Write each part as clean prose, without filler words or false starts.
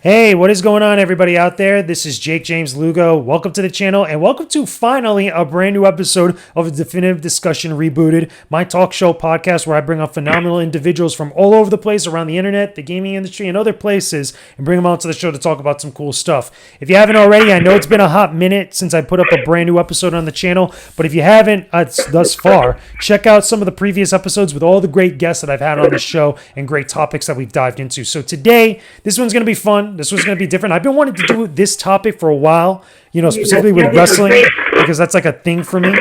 Hey, what is going on, everybody out there? This is Jakejames Lugo. Welcome to the channel, and welcome to finally a brand new episode of the Definitive Discussion Rebooted, my talk show podcast where I bring on phenomenal individuals from all over the place around the internet, the gaming industry, and other places, and bring them onto the show to talk about some cool stuff. If you haven't already, I know it's been a hot minute since I put up a brand new episode on the channel, but if you haven't thus far, check out some of the previous episodes with all the great guests that I've had on the show and great topics that we've dived into. So today, this one's going to be fun. This was going to be different. I've been wanting to do this topic for a while, specifically with wrestling, because that's like a thing for me.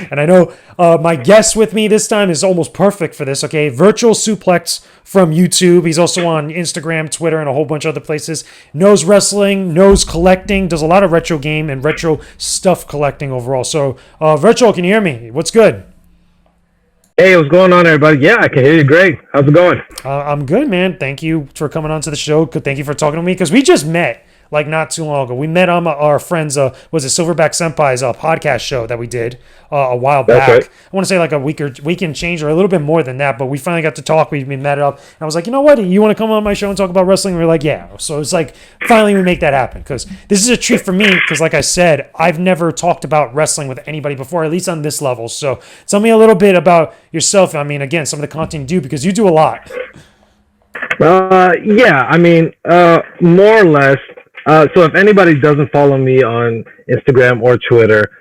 And I know my guest with me this time is almost perfect for this, okay? Virtual Suplex from YouTube. He's also on Instagram, Twitter, and a whole bunch of other places. Knows wrestling, knows collecting, does a lot of retro game and retro stuff collecting overall. So, Virtual, can you hear me? What's good? Hey, what's going on, everybody? Yeah, I can hear you great. How's it going? I'm good, man. Thank you for coming on to the show. Thank you for talking to me, because we just met like not too long ago. We met on our friend's, Silverback Senpai's podcast show that we did a while back. Right. I want to say like a week and change, or a little bit more than that, but we finally got to talk. We met up, and I was like, you know what? You want to come on my show and talk about wrestling? And we were like, yeah. So it's like, finally we make that happen, because this is a treat for me, because like I said, I've never talked about wrestling with anybody before, at least on this level. So tell me a little bit about yourself. I mean, again, some of the content you do, because you do a lot. More or less. So if anybody doesn't follow me on Instagram or Twitter,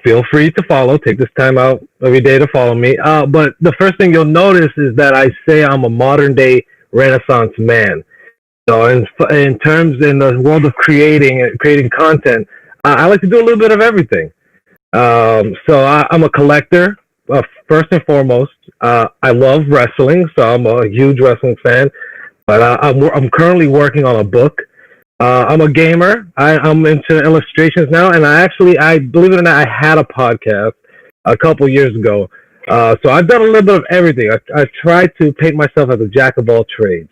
feel free to follow. Take this time out every day to follow me. But the first thing you'll notice is that I say I'm a modern day Renaissance man. So in the world of creating content, I like to do a little bit of everything. So I'm a collector, first and foremost. I love wrestling, so I'm a huge wrestling fan. But I'm currently working on a book. I'm a gamer. I'm into illustrations now, and I believe it or not, I had a podcast a couple years ago. So I've done a little bit of everything. I tried to paint myself as a jack of all trades,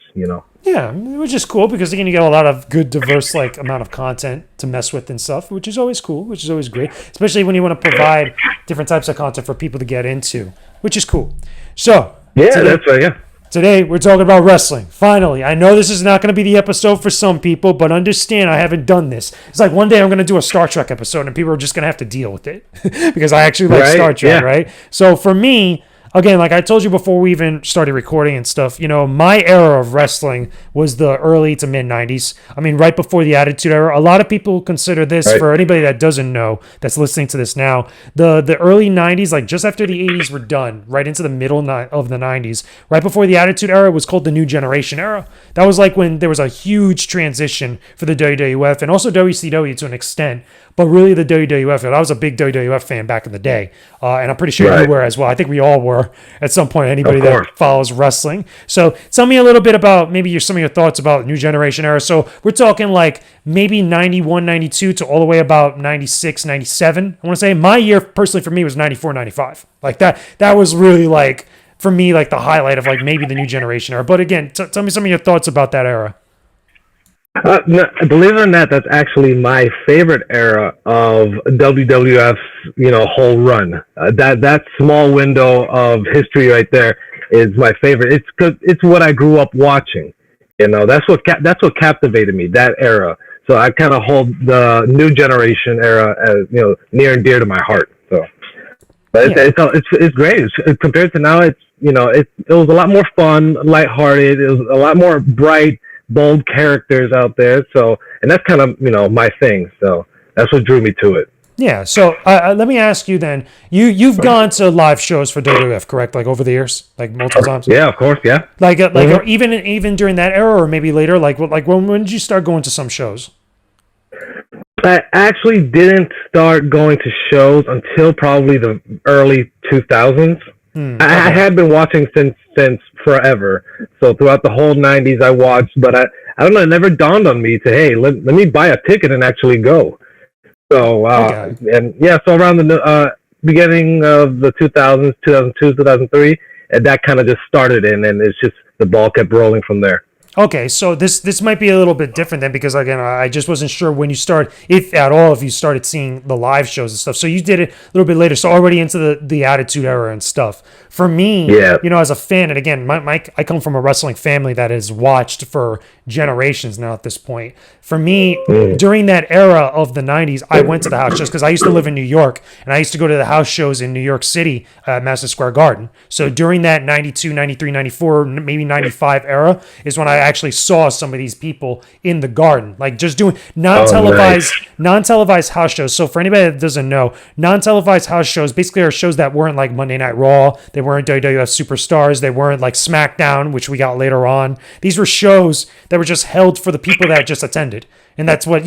Yeah, which is cool, because again, you get a lot of good, diverse amount of content to mess with and stuff, which is always cool, which is always great, especially when you want to provide different types of content for people to get into, which is cool. So that's right. Yeah. Today, we're talking about wrestling. Finally, I know this is not going to be the episode for some people, but understand I haven't done this. It's like one day I'm going to do a Star Trek episode, and people are just going to have to deal with it because I actually like Star Trek, right? So for me, again, like I told you before we even started recording and stuff, my era of wrestling was the early to mid 90s. I mean, right before the Attitude Era. A lot of people consider this, for anybody that doesn't know, that's listening to this now, the early 90s, like just after the 80s were done, right into the middle of the 90s, right before the Attitude Era was called the New Generation Era. That was like when there was a huge transition for the WWF and also WCW to an extent. But really the WWF, I was a big WWF fan back in the day. And I'm pretty sure you were as well. I think we all were at some point, anybody that follows wrestling. So tell me a little bit about maybe some of your thoughts about New Generation Era. So we're talking like maybe 91, 92 to all the way about 96, 97. I want to say my year personally for me was 94, 95. Like that was really like, for me, like the highlight of like maybe the New Generation Era. But again, tell me some of your thoughts about that era. No, believe it or not, that's actually my favorite era of WWF's, whole run. That small window of history right there is my favorite. It's what I grew up watching. That's what captivated me, that era. So I kind of hold the New Generation era as near and dear to my heart. So, but it's great. Compared to now, it was a lot more fun, lighthearted. It was a lot more bright, bold characters out there, and that's kind of my thing, so that's what drew me to it. Yeah, so let me ask you then, you've gone to live shows for WWF, correct, like over the years, like multiple times? Yeah, of course. Yeah, or even during that era, or maybe later, like when did you start going to some shows? I actually didn't start going to shows until probably the early 2000s. I had been watching since forever. So throughout the whole 90s, I watched, but I don't know, it never dawned on me to, hey, let me buy a ticket and actually go. So, so around the beginning of the 2000s, 2002, 2003, and that kind of just started and it's just the ball kept rolling from there. Okay, so this might be a little bit different then, because again, I just wasn't sure when you start, if at all, if you started seeing the live shows and stuff. So you did it a little bit later, so already into the Attitude Era and stuff. For me, Yeah. as a fan, and again, I come from a wrestling family that has watched for generations now at this point. For me, during that era of the 90s, I went to the house shows because I used to live in New York, and I used to go to the house shows in New York City at Madison Square Garden. So during that 92, 93, 94, maybe 95 era is when I actually saw some of these people in the Garden, like just doing non-televised house shows. So for anybody that doesn't know, non-televised house shows basically are shows that weren't like Monday Night Raw, they weren't WWF Superstars, they weren't like SmackDown, which we got later on. These were shows that were just held for the people that just attended. And that's what,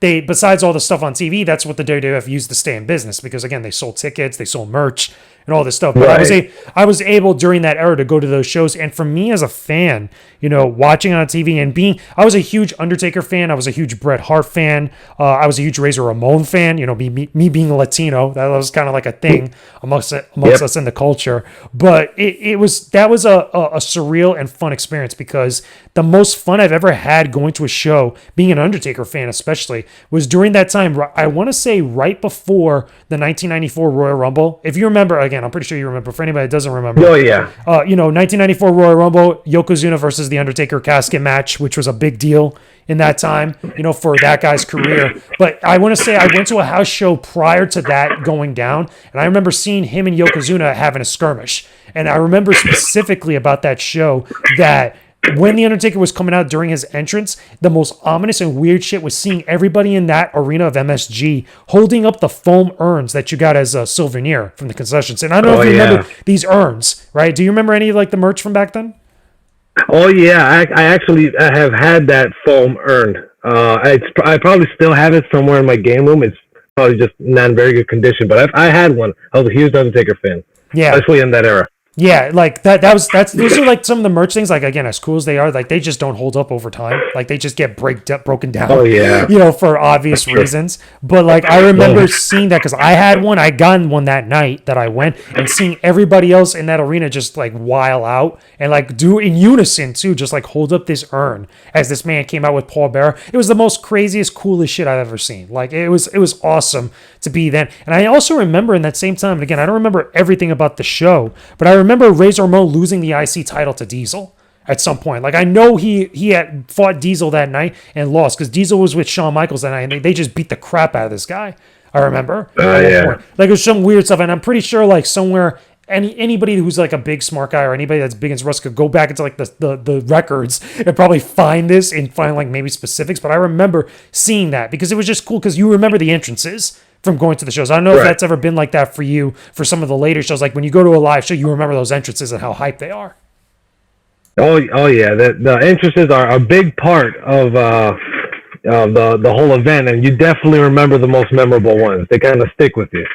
they, besides all the stuff on TV, that's what the WWF used to stay in business, because again, they sold tickets, they sold merch and all this stuff. But Right. I was able during that era to go to those shows. And for me as a fan, watching on TV and I was a huge Undertaker fan. I was a huge Bret Hart fan. I was a huge Razor Ramon fan, me being a Latino, that was kind of like a thing amongst us in the culture. But that was a surreal and fun experience, because the most fun I've ever had going to a show, being an Undertaker fan especially, was during that time. I want to say right before the 1994 Royal Rumble. If you remember, again, I'm pretty sure you remember. For anybody that doesn't remember, Oh yeah. 1994 Royal Rumble, Yokozuna versus the Undertaker casket match, which was a big deal in that time, for that guy's career. But I want to say I went to a house show prior to that going down, and I remember seeing him and Yokozuna having a skirmish. And I remember specifically about that show that when The Undertaker was coming out during his entrance, the most ominous and weird shit was seeing everybody in that arena of MSG holding up the foam urns that you got as a souvenir from the concessions. And I don't know if you remember these urns, right? Do you remember any of like the merch from back then? Oh yeah, I actually have had that foam urn. I probably still have it somewhere in my game room. It's probably just not in very good condition, but I had one. I was a huge Undertaker fan, Yeah. especially in that era. Yeah, like those are like some of the merch things, like again, as cool as they are, like they just don't hold up over time. Like they just get broken down. Oh yeah. For obvious reasons. But like I remember seeing that, because I had one, I got one that night that I went, and seeing everybody else in that arena just like while out and like do in unison too, just like hold up this urn as this man came out with Paul Bearer. It was the most craziest, coolest shit I've ever seen. Like it was awesome to be then. And I also remember in that same time, and again, I don't remember everything about the show, but I remember Razor Ramon losing the IC title to Diesel at some point. Like I know he had fought Diesel that night and lost, because Diesel was with Shawn Michaels that night, and they just beat the crap out of this guy. I remember. Yeah. Like it was some weird stuff, and I'm pretty sure like somewhere anybody who's like a big smart guy or anybody that's big into wrestling could go back into like the records and probably find this and find like maybe specifics. But I remember seeing that because it was just cool, because you remember the entrances from going to the shows. I don't know if that's ever been like that for you for some of the later shows. Like when you go to a live show, you remember those entrances and how hyped they are. Oh yeah. The entrances are a big part of the whole event, and you definitely remember the most memorable ones. They kind of stick with you.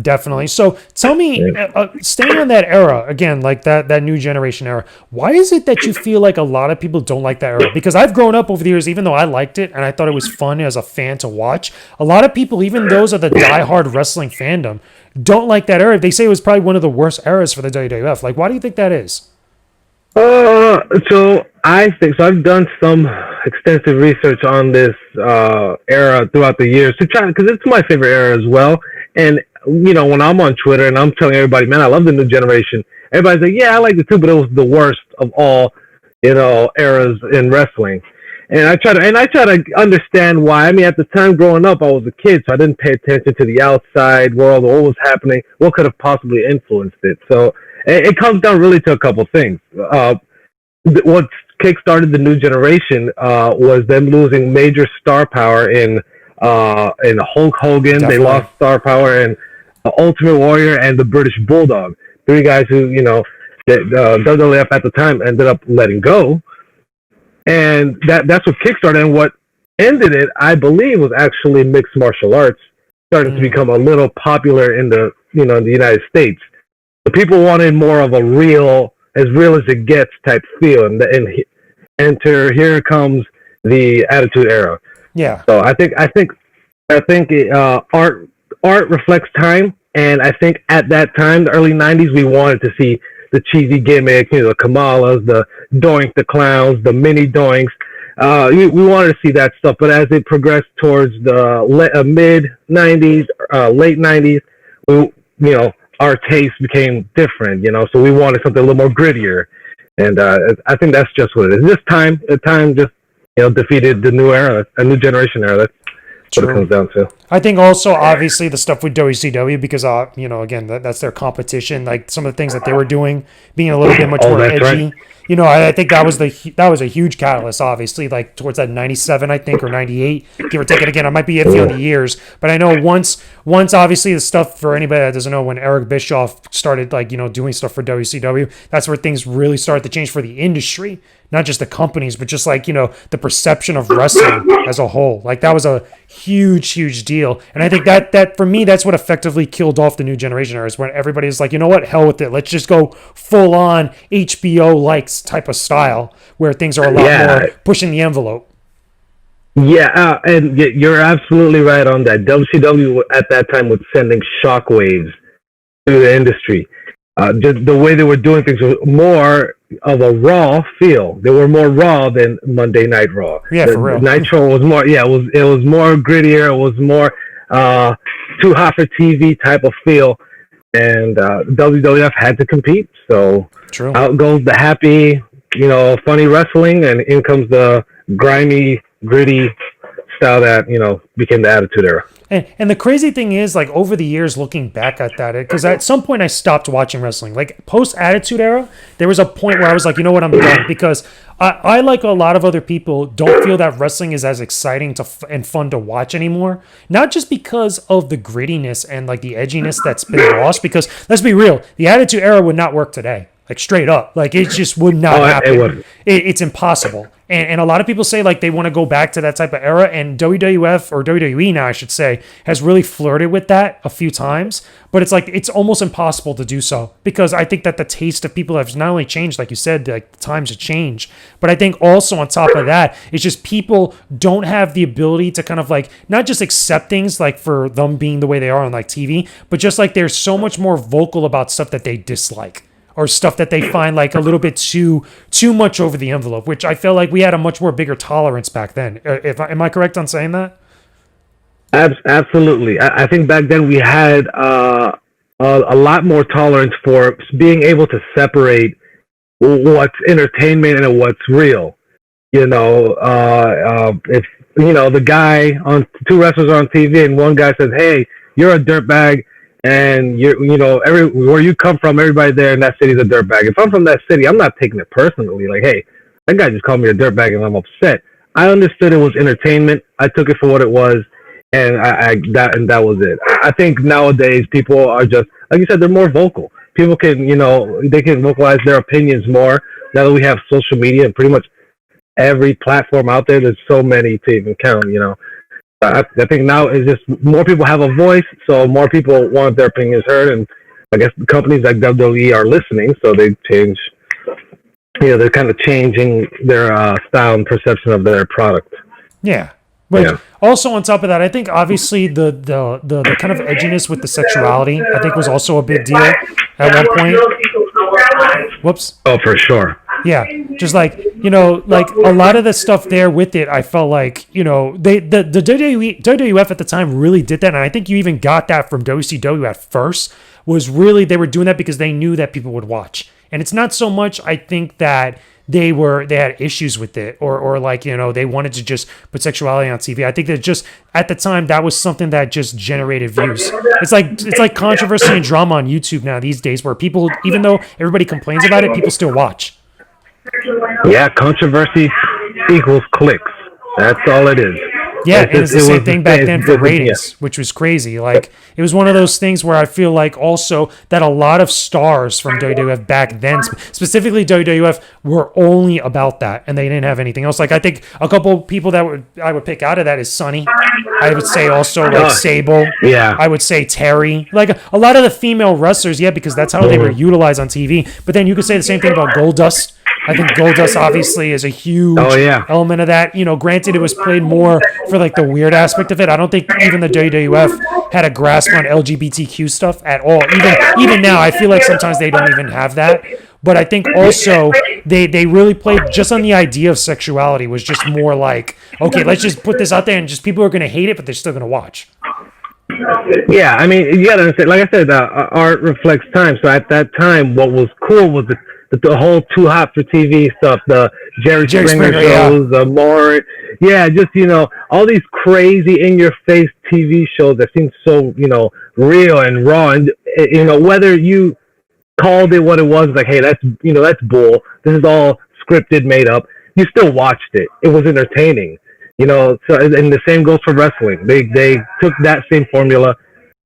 Definitely. So tell me, staying on that era again, like that new generation era, why is it that you feel like a lot of people don't like that era? Because I've grown up over the years, even though I liked it and I thought it was fun as a fan to watch, a lot of people, even those of the diehard wrestling fandom, don't like that era. They say it was probably one of the worst eras for the WWF. Like, why do you think that is? So I think so. I've done some extensive research on this era throughout the years to try, because it's my favorite era as well. And when I'm on Twitter and I'm telling everybody, man, I love the new generation, everybody's like, yeah, I like it too, but it was the worst of all, eras in wrestling. And I try to understand why. I mean, at the time growing up, I was a kid, so I didn't pay attention to the outside world or what was happening, what could have possibly influenced it. So it comes down really to a couple things. What kickstarted the new generation was them losing major star power in Hulk Hogan. Definitely. They lost star power in Ultimate Warrior and the British Bulldog. Three guys who, that WWF at the time ended up letting go. And that's what kickstarted, and what ended it, I believe, was actually mixed martial arts starting to become a little popular in the in the United States. The people wanted more of a as real as it gets type feel, and here comes the Attitude Era. Yeah. So I think art reflects time, and I think at that time, the early '90s, we wanted to see the cheesy gimmicks, the Kamalas, the Doink the Clowns, the mini Doinks. We wanted to see that stuff, but as it progressed towards the mid '90s, late '90s, our taste became different. So we wanted something a little more grittier, and I think that's just what it is. The time just defeated the new era, a new generation era. That's what it comes down to. I think also, obviously, the stuff with WCW, because, again, that's their competition. Like, some of the things that they were doing, being a little bit much more edgy. Right. I think that was a huge catalyst, obviously, like, towards that 97, I think, or 98, give or take it again. I might be iffy on the years. But I know once, obviously, the stuff, for anybody that doesn't know, when Eric Bischoff started, like, doing stuff for WCW, that's where things really started to change for the industry. Not just the companies, but just, like, the perception of wrestling as a whole. Like, that was a huge, huge deal. And I think that for me, that's what effectively killed off the new generation era, is when everybody's like, you know what, hell with it. Let's just go full on HBO likes type of style, where things are a lot more pushing the envelope. Yeah, and you're absolutely right on that. WCW at that time was sending shockwaves through the industry. Just the way they were doing things was more of a raw feel. They were more raw than Monday Night Raw. Yeah, for real. Nitro was more. Yeah, it was more grittier. It was more too hot for TV type of feel, and WWF had to compete. So True. Out goes the happy, funny wrestling, and in comes the grimy, gritty style that became the Attitude Era. And the crazy thing is, like, over the years, looking back at that, because at some point I stopped watching wrestling. Like, post Attitude Era, there was a point where I was like, you know what, I'm done, because I like a lot of other people, don't feel that wrestling is as exciting and fun to watch anymore. Not just because of the grittiness and, like, the edginess that's been lost, because let's be real, the Attitude Era would not work today. Like, straight up. Like, it just would not happen. It's impossible. And a lot of people say, like, they want to go back to that type of era. And WWF, or WWE now, I should say, has really flirted with that a few times. But it's like, it's almost impossible to do so. Because I think that the taste of people has not only changed, like you said, like, the times have changed. But I think also on top of that, it's just people don't have the ability to kind of, like, not just accept things, like, for them being the way they are on, like, TV. But just, like, they're so much more vocal about stuff that they dislike. Or stuff that they find, like, a little bit too much over the envelope, which I feel like we had a much more bigger tolerance back then. Am I correct on saying that? Absolutely. I think back then we had a lot more tolerance for being able to separate what's entertainment and what's real. If the guy on two wrestlers on TV and one guy says, "Hey, you're a dirtbag," and where you come from, everybody there in that city is a dirtbag. If I'm from that city, I'm not taking it personally. Like, hey, that guy just called me a dirtbag and I'm upset. I understood it was entertainment. I took it for what it was, and that was it. I think nowadays people are just, like you said, they're more vocal. People can, they can vocalize their opinions more now that we have social media and pretty much every platform out there. There's so many to even count. I think now it's just more people have a voice, so more people want their opinions heard, and I guess companies like WWE are listening, so they change. They're kind of changing their style and perception of their product. Yeah, but also on top of that, I think obviously the kind of edginess with the sexuality, I think, was also a big deal at one point. Whoops. Oh, for sure. Yeah, just like, like a lot of the stuff there with it, I felt like, the WWF at the time really did that. And I think you even got that from WCW at first, was really, they were doing that because they knew that people would watch. And it's not so much, I think, that they had issues with it or like, they wanted to just put sexuality on TV. I think that just at the time, that was something that just generated views. It's like controversy and drama on YouTube now these days, where people, even though everybody complains about it, people still watch. Yeah, controversy equals clicks. That's all it is. Yeah, and it's the same thing back then for ratings, which was crazy. Like, it was one of those things where I feel like also that a lot of stars from WWF back then, specifically WWF, were only about that, and they didn't have anything else. Like, I think a couple people that I would pick out of that is Sunny. I would say also, like, Sable. Yeah. I would say Terry. Like, a lot of the female wrestlers, because that's how they were utilized on TV. But then you could say the same thing about Goldust. I think Goldust obviously is a huge element of that. You know, granted, it was played more for like the weird aspect of it. I don't think even the WWF had a grasp on LGBTQ stuff at all. Even now, I feel like sometimes they don't even have that. But I think also they really played just on the idea of sexuality was just more like, okay, let's just put this out there and just people are going to hate it, but they're still going to watch. Yeah, I mean, you gotta understand. Like I said, art reflects time. So at that time, what was cool was the whole Too Hot for TV stuff, the Jerry Springer shows, the more, just all these crazy in-your-face TV shows that seem so real and raw, and whether you called it what it was, like, hey, that's bull. This is all scripted, made up. You still watched it. It was entertaining. So, and the same goes for wrestling. They took that same formula,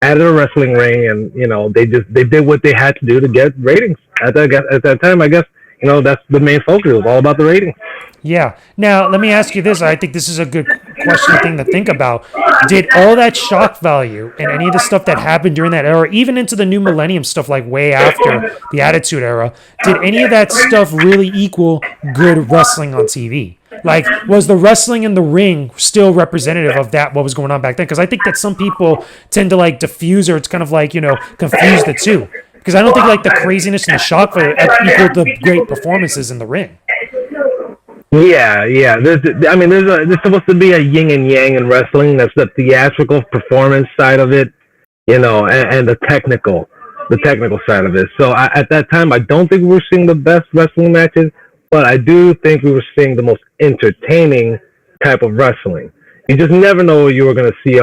added a wrestling ring, and they did what they had to do to get ratings. At that time, I guess that's the main focus. It was all about the ratings. Yeah. Now, let me ask you this. I think this is a good thing to think about. Did all that shock value and any of the stuff that happened during that era, even into the new millennium stuff, like way after the Attitude Era, did any of that stuff really equal good wrestling on TV? Like, was the wrestling in the ring still representative of that, what was going on back then? Because I think that some people tend to, like, diffuse or it's kind of like, confuse the two. Because I don't think, like, the craziness and the shock for equal the great performances in the ring. Yeah. There's supposed to be a yin and yang in wrestling. That's the theatrical performance side of it, and the technical side of it. So at that time, I don't think we were seeing the best wrestling matches, but I do think we were seeing the most entertaining type of wrestling. You just never know what you were going to see,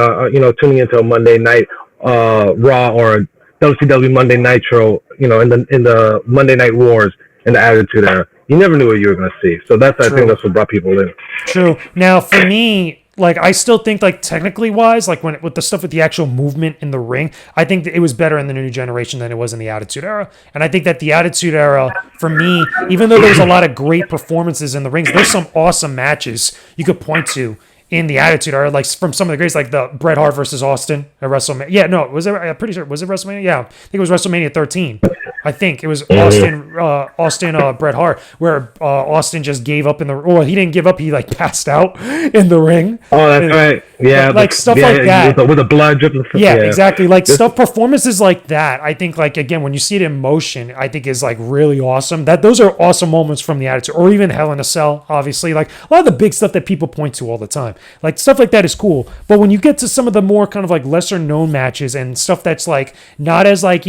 tuning into a Monday Night Raw or WCW Monday Nitro, in the Monday Night Wars in the Attitude Era. You never knew what you were going to see. So I think that's what brought people in. True. Now, for me, like, I still think, like, technically wise, like, with the stuff with the actual movement in the ring, I think that it was better in the new generation than it was in the Attitude Era. And I think that the Attitude Era, for me, even though there was a lot of great performances in the rings, there's some awesome matches you could point to in the Attitude Era, like from some of the greats, like the Bret Hart versus Austin at WrestleMania. Yeah, no, I'm pretty sure, was it WrestleMania? Yeah, I think it was WrestleMania 13. I think it was Austin Bret Hart, where Austin just gave up he didn't give up, he like passed out in the ring. Oh, that's right. Yeah, like stuff like that with the blood dripping. Yeah, exactly. Like performances like that. I think, like, again, when you see it in motion, I think is like really awesome. Those are awesome moments from the Attitude, or even Hell in a Cell. Obviously, like a lot of the big stuff that people point to all the time, like stuff like that is cool. But when you get to some of the more kind of like lesser known matches and stuff that's like not as like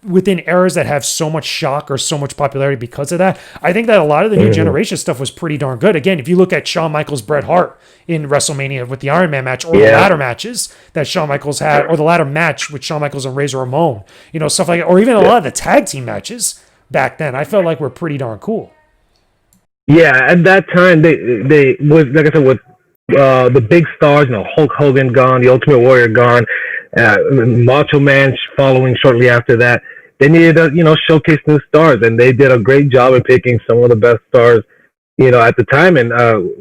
within eras that have so much shock or so much popularity because of that, I think that a lot of the new generation stuff was pretty darn good. Again, if you look at Shawn Michaels, Bret Hart in WrestleMania with the Iron Man match, or the ladder matches that Shawn Michaels had, or the ladder match with Shawn Michaels and Razor Ramon, stuff like that, or even a lot of the tag team matches back then, I felt like were pretty darn cool. Yeah, at that time, they was, like I said, with the big stars, Hulk Hogan gone, the Ultimate Warrior gone, Macho Man following shortly after that. They needed to, showcase new stars, and they did a great job in picking some of the best stars, at the time, and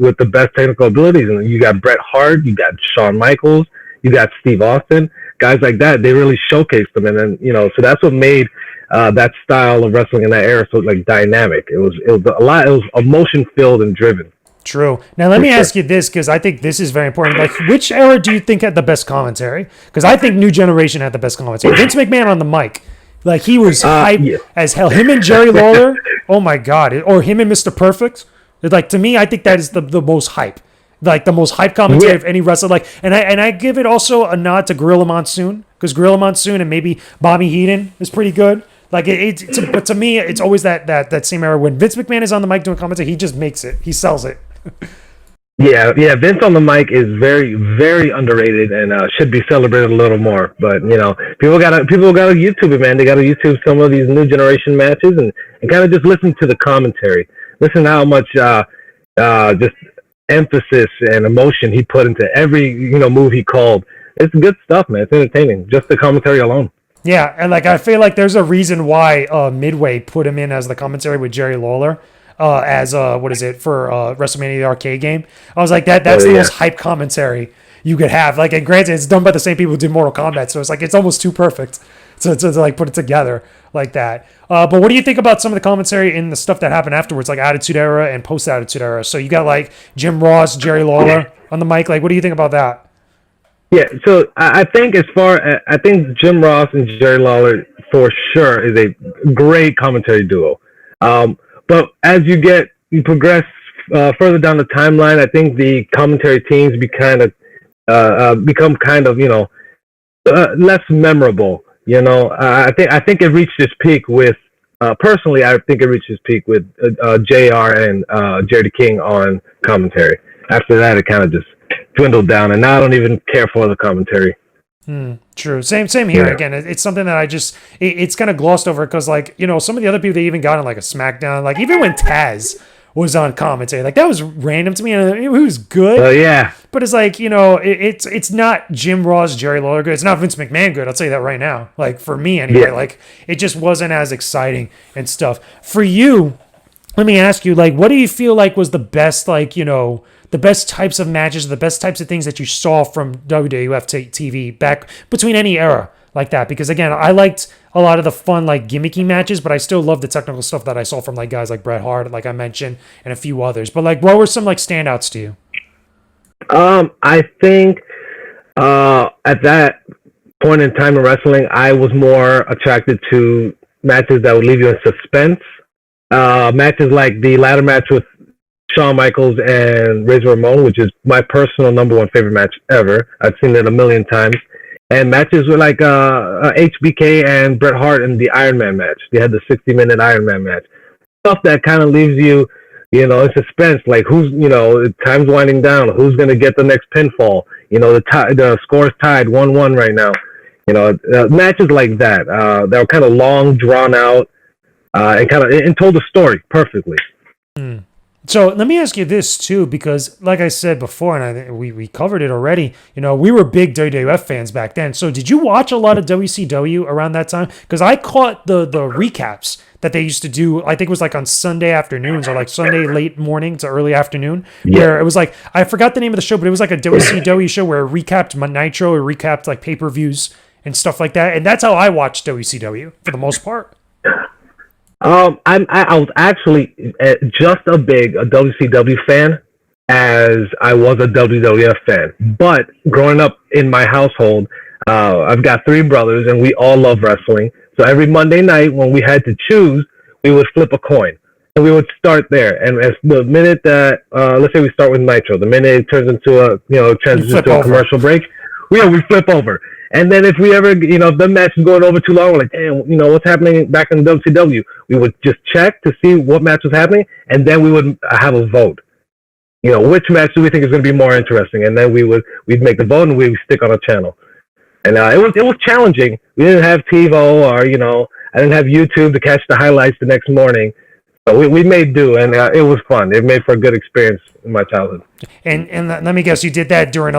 with the best technical abilities. And you got Bret Hart, you got Shawn Michaels, you got Steve Austin, guys like that. They really showcased them, and then so that's what made that style of wrestling in that era so like dynamic. It was emotion filled and driven. True. Now, let me ask you this, because I think this is very important. Like, which era do you think had the best commentary? Because I think New Generation had the best commentary. Vince McMahon on the mic, like, he was hype as hell. Him and Jerry Lawler, oh my God. Or him and Mr. Perfect. Like, to me, I think that is the most hype. Like, the most hype commentary of any wrestler. Like, and I give it also a nod to Gorilla Monsoon, because Gorilla Monsoon and maybe Bobby Heenan is pretty good. Like, but to me, it's always that same era when Vince McMahon is on the mic doing commentary. He just makes it. He sells it. Yeah. Vince on the mic is very, very underrated and should be celebrated a little more. But people gotta YouTube it, man. They gotta YouTube some of these new generation matches and kind of just listen to the commentary. Listen to how much just emphasis and emotion he put into every move he called. It's good stuff, man. It's entertaining. Just the commentary alone. Yeah, and like I feel like there's a reason why Midway put him in as the commentary with Jerry Lawler. As what is it for WrestleMania the arcade game? I was like that's the most hype commentary you could have. Like, and granted, it's done by the same people who did Mortal Kombat, so it's like it's almost too perfect to like put it together like that. But what do you think about some of the commentary and the stuff that happened afterwards, like Attitude Era and post Attitude Era? So you got like Jim Ross, Jerry Lawler on the mic. Like, what do you think about that? Yeah, so I think I think Jim Ross and Jerry Lawler for sure is a great commentary duo. But as you progress further down the timeline, I think the commentary teams become kind of less memorable. I think it reached its peak with personally. I think it reached its peak with Jr. and Jerry King on commentary. After that, it kind of just dwindled down, and now I don't even care for the commentary. True. Same here. Yeah. Again, it's something that it's kind of glossed over because, like, some of the other people they even got on like a SmackDown, like even when Taz was on commentary, like that was random to me, and it was good. Yeah. But it's like, it's not Jim Ross, Jerry Lawler good. It's not Vince McMahon good. I'll tell you that right now. Like for me anyway, like it just wasn't as exciting and stuff. For you, let me ask you, like, what do you feel like was the best, like, the best types of matches, the best types of things that you saw from WWF TV back between any era like that? Because again, I liked a lot of the fun, like gimmicky matches, but I still love the technical stuff that I saw from like guys like Bret Hart, like I mentioned, and a few others. But like, what were some like standouts to you? I think at that point in time in wrestling, I was more attracted to matches that would leave you in suspense. Matches like the ladder match with Shawn Michaels and Razor Ramon, which is my personal number one favorite match ever. I've seen it a million times. And matches with like HBK and Bret Hart in the Iron Man match. They had the 60-minute Iron Man match. Stuff that kind of leaves you, in suspense. Like time's winding down. Who's going to get the next pinfall? The score's tied 1-1 right now. Matches like that. That were kind of long, drawn out, and told the story perfectly. So let me ask you this too, because like I said before, and I think we covered it already, we were big WWF fans back then. So did you watch a lot of WCW around that time? Because I caught the recaps that they used to do, I think it was like on Sunday afternoons or like Sunday late morning to early afternoon, where it was like, I forgot the name of the show, but it was like a WCW show where it recapped Nitro or recapped like pay-per-views and stuff like that. And that's how I watched WCW for the most part. I was actually just a WCW fan as I was a WWF fan. But growing up in my household, I've got 3 brothers, and we all love wrestling. So every Monday night when we had to choose, we would flip a coin. And we would start there. And as the minute that, let's say we start with Nitro, the minute it turns into a commercial break, we flip over. And then if we ever, if the match is going over too long, we're like, damn, what's happening back in WCW? We would just check to see what match was happening, and then we would have a vote. Which match do we think is going to be more interesting? And then we'd make the vote, and we'd stick on a channel. And it was challenging. We didn't have TiVo, or I didn't have YouTube to catch the highlights the next morning. So we made do, and it was fun. It made for a good experience in my childhood. And let me guess, you did that during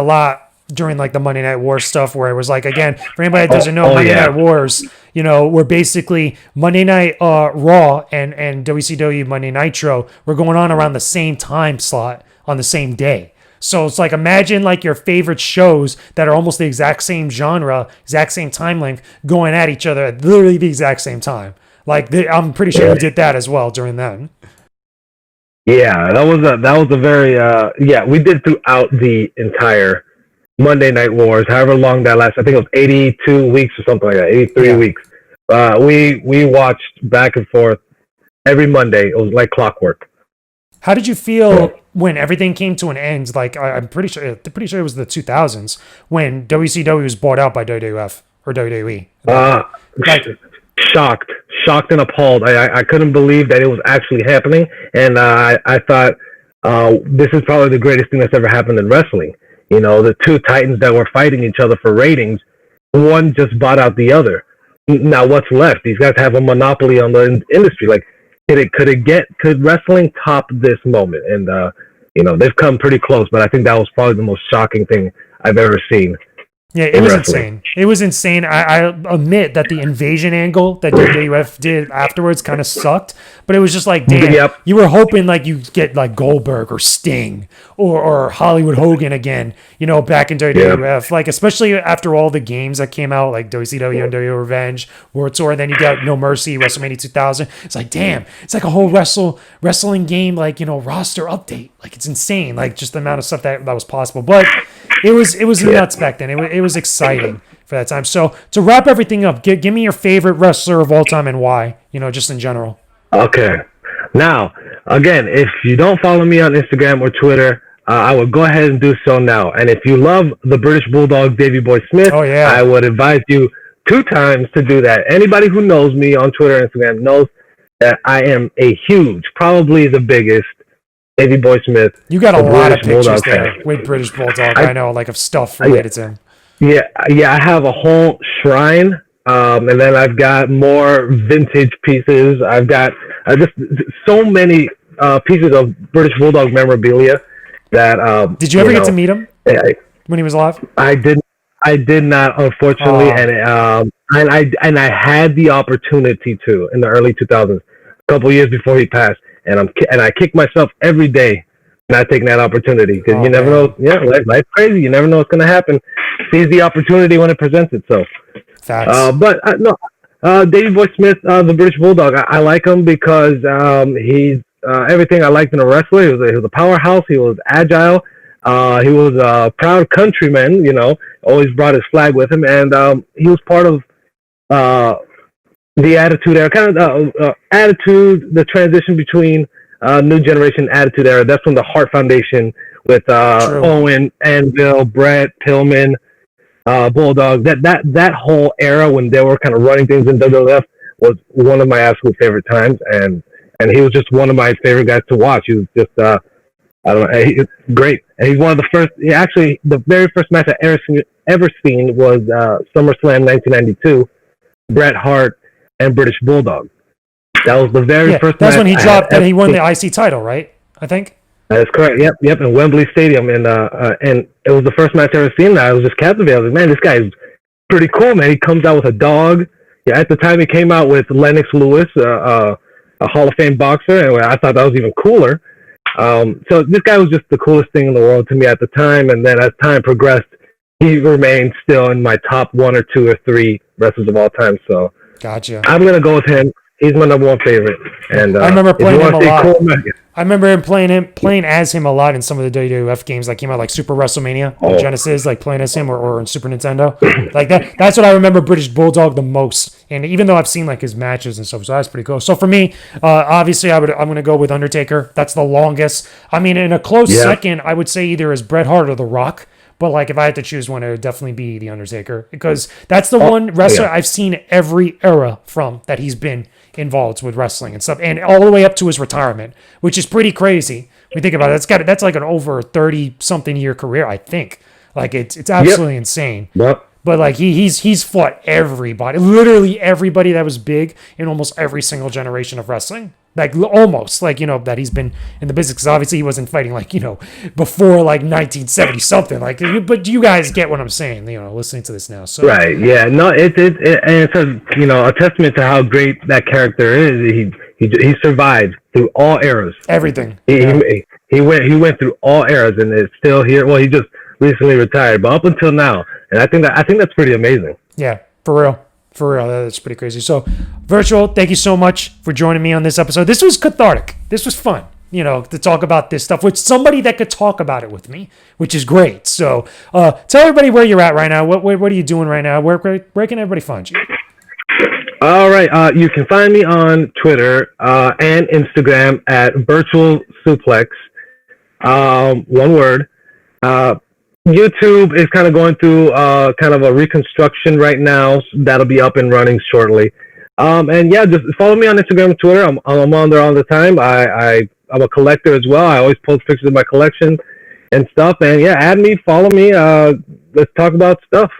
like the Monday Night Wars stuff, where it was like, again, for anybody that doesn't know, Monday Night Wars, were basically Monday Night Raw and WCW Monday Nitro were going on around the same time slot on the same day. So it's like, imagine like your favorite shows that are almost the exact same genre, exact same time length, going at each other at literally the exact same time. Like I'm pretty sure you did that as well during then. Yeah, that was a very we did throughout the entire Monday Night Wars, however long that lasted. I think it was 82 weeks or something like that, 83 weeks. We watched back and forth every Monday. It was like clockwork. How did you feel when everything came to an end? Like I'm pretty sure it was the 2000s when WCW was bought out by WWF or WWE. Shocked and appalled. I couldn't believe that it was actually happening, and I thought this is probably the greatest thing that's ever happened in wrestling. The 2 titans that were fighting each other for ratings, one just bought out the other. Now what's left? These guys have a monopoly on the industry. Like, could wrestling top this moment? And they've come pretty close, but I think that was probably the most shocking thing I've ever seen. Yeah, it was insane. It was insane. I admit that the invasion angle that WWF did afterwards kind of sucked, but it was just like, damn, you were hoping like you get like Goldberg or Sting or Hollywood Hogan again, back in WWF. Like, especially after all the games that came out, like WCW and WWE Revenge, World Tour, and then you got No Mercy, WrestleMania 2000. It's like, damn, it's like a whole wrestling game, like, roster update. Like, it's insane. Like, just the amount of stuff that was possible. But it was nuts back then. It was exciting for that time. So to wrap everything up, give me your favorite wrestler of all time and why, just in general. Okay. Now, again, if you don't follow me on Instagram or Twitter, I would go ahead and do so now. And if you love the British Bulldog, Davey Boy Smith, I would advise you 2 times to do that. Anybody who knows me on Twitter and Instagram knows that I am a huge, probably the biggest, Davey Boy Smith. You got a lot of pictures there with British Bulldog. I know, like of stuff related to him. Yeah. I have a whole shrine, and then I've got more vintage pieces. I've got just so many pieces of British Bulldog memorabilia that. Did you ever get to meet him when he was alive? I did not, unfortunately, and I had the opportunity to in the early 2000s, a couple years before he passed. And I kick myself every day not taking that opportunity because you never know. Yeah, life's crazy. You never know what's going to happen. Seize the opportunity when it presents itself. Facts. But Davey Boy Smith, the British Bulldog, I like him because he's everything I liked in a wrestler. He was a powerhouse. He was agile. He was a proud countryman. Always brought his flag with him, and he was part of the Attitude Era, kind of Attitude, the transition between New Generation Attitude Era. That's when the Hart Foundation with Owen, Anvil, Brett, Pillman, Bulldog. That whole era when they were kind of running things in WWF was one of my absolute favorite times, and he was just one of my favorite guys to watch. He was just I don't know, he's great, and he's one of the first. Actually, the very first match I ever seen was SummerSlam 1992, Bret Hart and British Bulldog. That was the very first match. That's when he dropped and he won the IC title, right? I think. That's correct. Yep. In Wembley Stadium, and it was the first match I ever seen. I was just captivated. I was like, man, this guy's pretty cool, man. He comes out with a dog. Yeah, at the time he came out with Lennox Lewis, a Hall of Fame boxer, and I thought that was even cooler. So this guy was just the coolest thing in the world to me at the time. And then as time progressed, he remained still in my top 1 or 2 or 3 wrestlers of all time. So. Gotcha. I'm gonna go with him. He's my number 1 favorite. And I remember playing him a lot. I remember him playing as him a lot in some of the WWF games that came out, like Super WrestleMania on Genesis, like playing as him, or in Super Nintendo. Like that. That's what I remember British Bulldog the most. And even though I've seen like his matches and stuff, so that's pretty cool. So for me, obviously, I'm gonna go with Undertaker. That's the longest. I mean, in a close second, I would say either as Bret Hart or The Rock. But like, if I had to choose one, it would definitely be The Undertaker, because that's the one wrestler I've seen every era from that he's been involved with wrestling and stuff, and all the way up to his retirement, which is pretty crazy when you think about it. That's like an over 30-something year career, I think. Like it's absolutely insane. Yep. But like he's fought everybody, literally everybody that was big in almost every single generation of wrestling. Like almost like, that he's been in the business, because obviously he wasn't fighting like, before like 1970 something. Like, but you guys get what I'm saying, listening to this now. So right, yeah, no, it's a testament to how great that character is. He survived through all eras. Everything. He went through all eras, and is still here. Well, he just recently retired, but up until now, and I think that's pretty amazing. Yeah, for real. For real, that's pretty crazy. So, Virtual, thank you so much for joining me on this episode. This was cathartic. This was fun, to talk about this stuff with somebody that could talk about it with me, which is great. So, tell everybody where you're at right now. What are you doing right now? Where can everybody find you? All right. You can find me on Twitter and Instagram at Virtual Suplex. One word. YouTube is kind of going through kind of a reconstruction right now. That'll be up and running shortly. And yeah, just follow me on Instagram and Twitter. I'm on there all the time. I'm a collector as well. I always post pictures of my collection and stuff. And yeah, add me, follow me. Let's talk about stuff.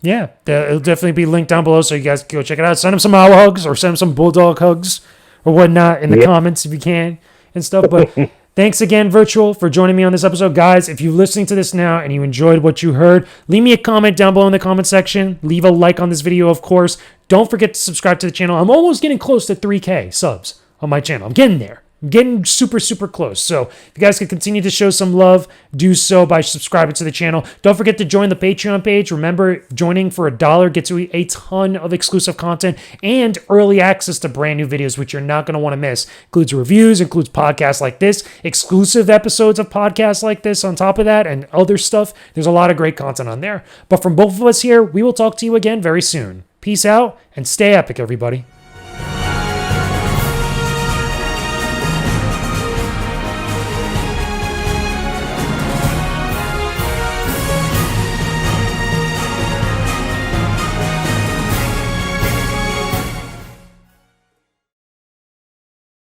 Yeah, it'll definitely be linked down below, so you guys can go check it out. Send him some owl hugs or send him some bulldog hugs or whatnot in the comments if you can and stuff. But Thanks again, Virtual, for joining me on this episode. Guys, if you're listening to this now and you enjoyed what you heard, leave me a comment down below in the comment section. Leave a like on this video, of course. Don't forget to subscribe to the channel. I'm almost getting close to 3K subs on my channel. I'm getting there. I'm getting super, super close. So if you guys could continue to show some love, do so by subscribing to the channel. Don't forget to join the Patreon page. Remember, joining for $1 gets you a ton of exclusive content and early access to brand new videos, which you're not going to want to miss. Includes reviews, includes podcasts like this, exclusive episodes of podcasts like this on top of that, and other stuff. There's a lot of great content on there. But from both of us here, we will talk to you again very soon. Peace out and stay epic, everybody.